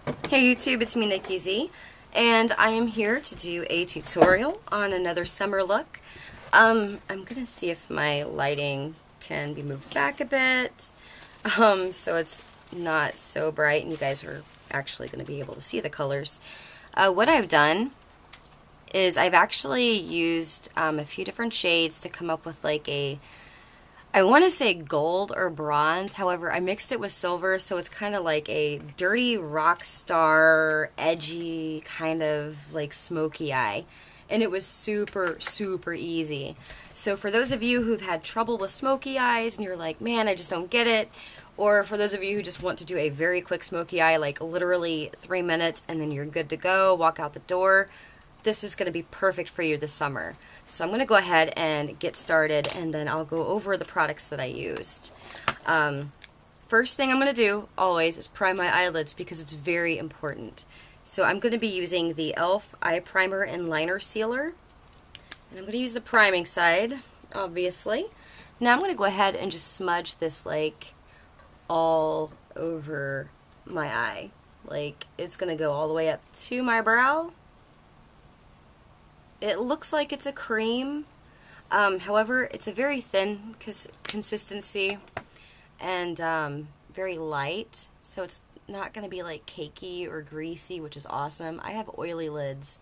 Hey YouTube, it's me Nikki Z, and I am here to do a tutorial on another summer look. I'm gonna see if my lighting can be moved back a bit, so it's not so bright and you guys are actually gonna be able to see the colors. What I've done is I've actually used a few different shades to come up with like I want to say gold or bronze, however, I mixed it with silver, so it's kind of like a dirty rock star, edgy, kind of like smoky eye. And it was super, super easy. So for those of you who've had trouble with smoky eyes and you're like, man, I just don't get it, or for those of you who just want to do a very quick smoky eye, like literally 3 minutes and then you're good to go, walk out the door, this is going to be perfect for you this summer. So I'm going to go ahead and get started, and then I'll go over the products that I used. First thing I'm going to do always is prime my eyelids because it's very important. So I'm going to be using the e.l.f. Eye Primer and Liner Sealer. And I'm going to use the priming side, obviously. Now I'm going to go ahead and just smudge this like all over my eye. Like it's going to go all the way up to my brow. It looks like it's a cream, however, it's a very thin consistency and very light, so it's not going to be like cakey or greasy, which is awesome. I have oily lids,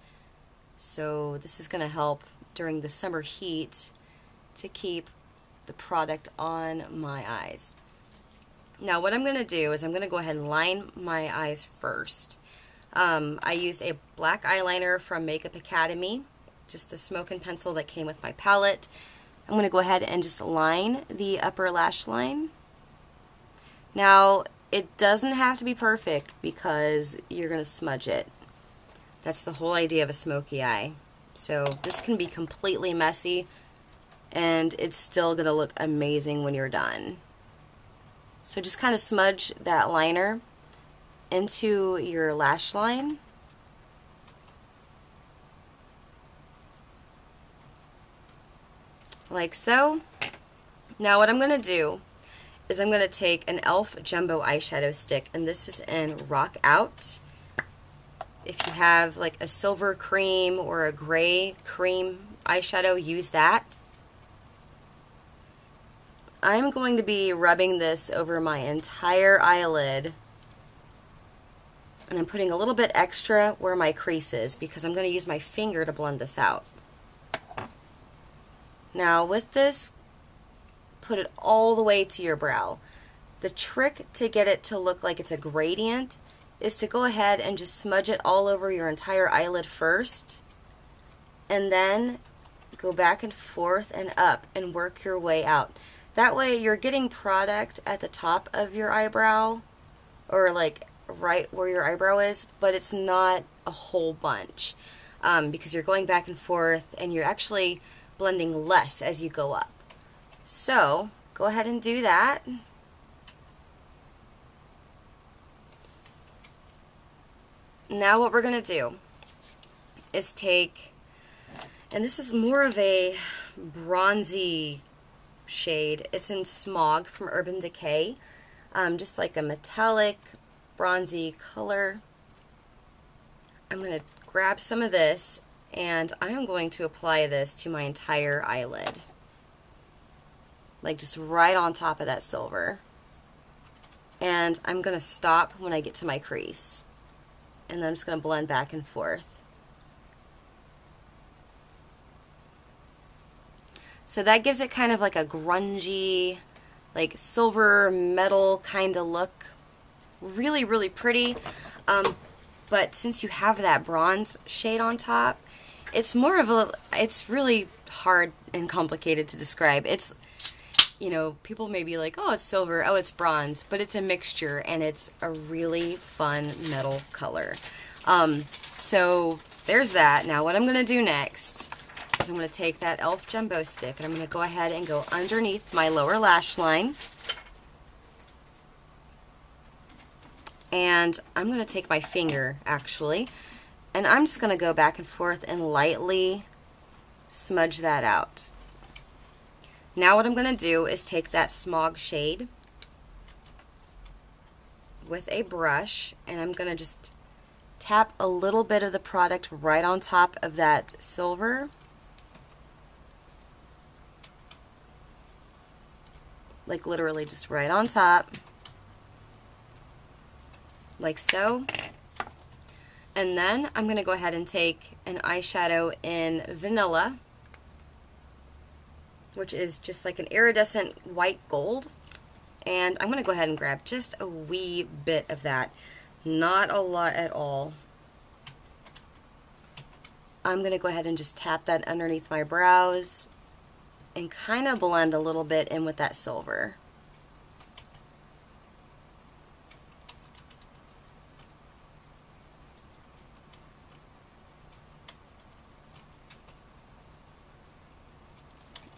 so this is going to help during the summer heat to keep the product on my eyes. Now what I'm going to do is I'm going to go ahead and line my eyes first. I used a black eyeliner from Makeup Academy, just the smoke and pencil that came with my palette. I'm going to go ahead and just line the upper lash line. Now, it doesn't have to be perfect because you're going to smudge it. That's the whole idea of a smoky eye. So this can be completely messy and it's still going to look amazing when you're done. So just kind of smudge that liner into your lash line. Like so. Now what I'm going to do is I'm going to take an e.l.f. Jumbo eyeshadow stick, and this is in Rock Out. If you have like a silver cream or a gray cream eyeshadow, use that. I'm going to be rubbing this over my entire eyelid, and I'm putting a little bit extra where my crease is because I'm going to use my finger to blend this out. Now with this, put it all the way to your brow. The trick to get it to look like it's a gradient is to go ahead and just smudge it all over your entire eyelid first, and then go back and forth and up and work your way out. That way you're getting product at the top of your eyebrow, or like right where your eyebrow is, but it's not a whole bunch because you're going back and forth and you're actually blending less as you go up. So go ahead and do that. Now what we're going to do is take, and this is more of a bronzy shade. It's in Smog from Urban Decay. Just like a metallic bronzy color. I'm going to grab some of this and I am going to apply this to my entire eyelid. Like just right on top of that silver. And I'm going to stop when I get to my crease. And then I'm just going to blend back and forth. So that gives it kind of like a grungy, like silver metal kind of look. Really, really pretty. But since you have that bronze shade on top, it's more of a, it's really hard and complicated to describe. It's, you know, people may be like, oh, it's silver, oh, it's bronze, but it's a mixture and it's a really fun metal color. So there's that. Now what I'm going to do next is I'm going to take that e.l.f. Jumbo stick and I'm going to go ahead and go underneath my lower lash line. And I'm going to take my finger, actually, and I'm just going to go back and forth and lightly smudge that out. Now what I'm going to do is take that Smog shade, with a brush, and I'm going to just tap a little bit of the product right on top of that silver. Like literally just right on top. Like so. And then I'm going to go ahead and take an eyeshadow in Vanilla, which is just like an iridescent white gold. And I'm going to go ahead and grab just a wee bit of that. Not a lot at all. I'm going to go ahead and just tap that underneath my brows and kind of blend a little bit in with that silver.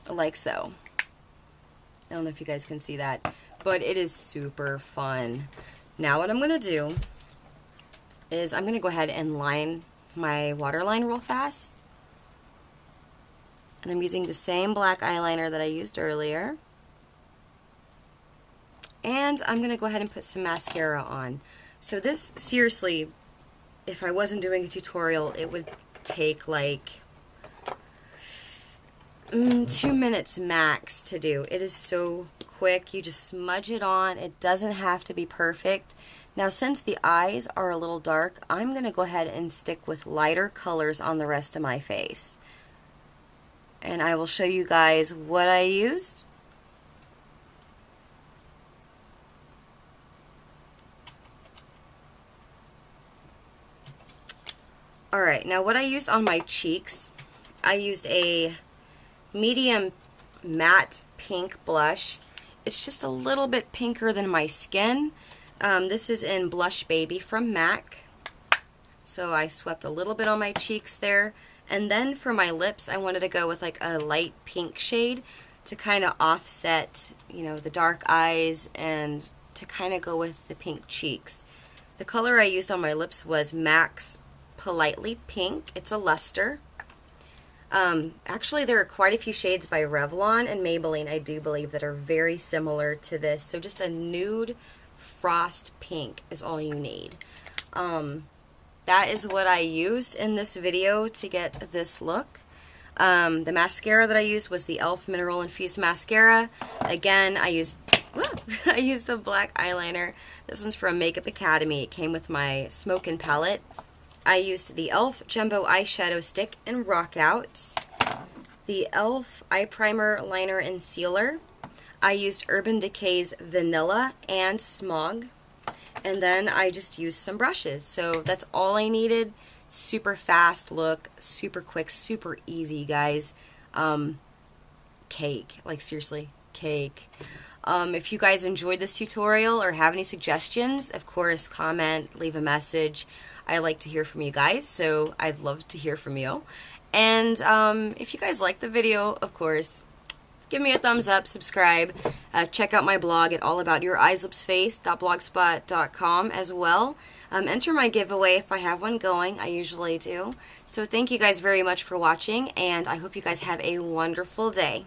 Like so. I don't know if you guys can see that, but it is super fun. Now what I'm going to do is I'm going to go ahead and line my waterline real fast. And I'm using the same black eyeliner that I used earlier. And I'm going to go ahead and put some mascara on. So this, seriously, if I wasn't doing a tutorial, it would take like 2 minutes max to do. It is so quick. You just smudge it on. It doesn't have to be perfect. Now, since the eyes are a little dark, I'm going to go ahead and stick with lighter colors on the rest of my face. And I will show you guys what I used. Alright, now what I used on my cheeks, I used a medium matte pink blush. It's just a little bit pinker than my skin. This is in Blushbaby from MAC. So I swept a little bit on my cheeks there. And then for my lips, I wanted to go with like a light pink shade to kind of offset, you know, the dark eyes and to kind of go with the pink cheeks. The color I used on my lips was MAC's Politely Pink. It's a luster. Actually, there are quite a few shades by Revlon and Maybelline, I do believe, that are very similar to this. So just a nude frost pink is all you need. That is what I used in this video to get this look. The mascara that I used was the e.l.f. Mineral Infused Mascara. Again, I used a black eyeliner. This one's from Makeup Academy. It came with my Smokin' palette. I used the e.l.f. Jumbo Eyeshadow Stick in Rockout, the e.l.f. Eye Primer Liner and Sealer. I used Urban Decay's Vanilla and Smog. And then I just used some brushes. So that's all I needed. Super fast look, super quick, super easy, guys. Cake. Like, seriously, cake. If you guys enjoyed this tutorial or have any suggestions, of course, comment, leave a message. I like to hear from you guys, so I'd love to hear from you. And if you guys like the video, of course, give me a thumbs up, subscribe, check out my blog at allaboutyoureyes-lipsface.blogspot.com as well. Enter my giveaway if I have one going. I usually do. So thank you guys very much for watching, and I hope you guys have a wonderful day.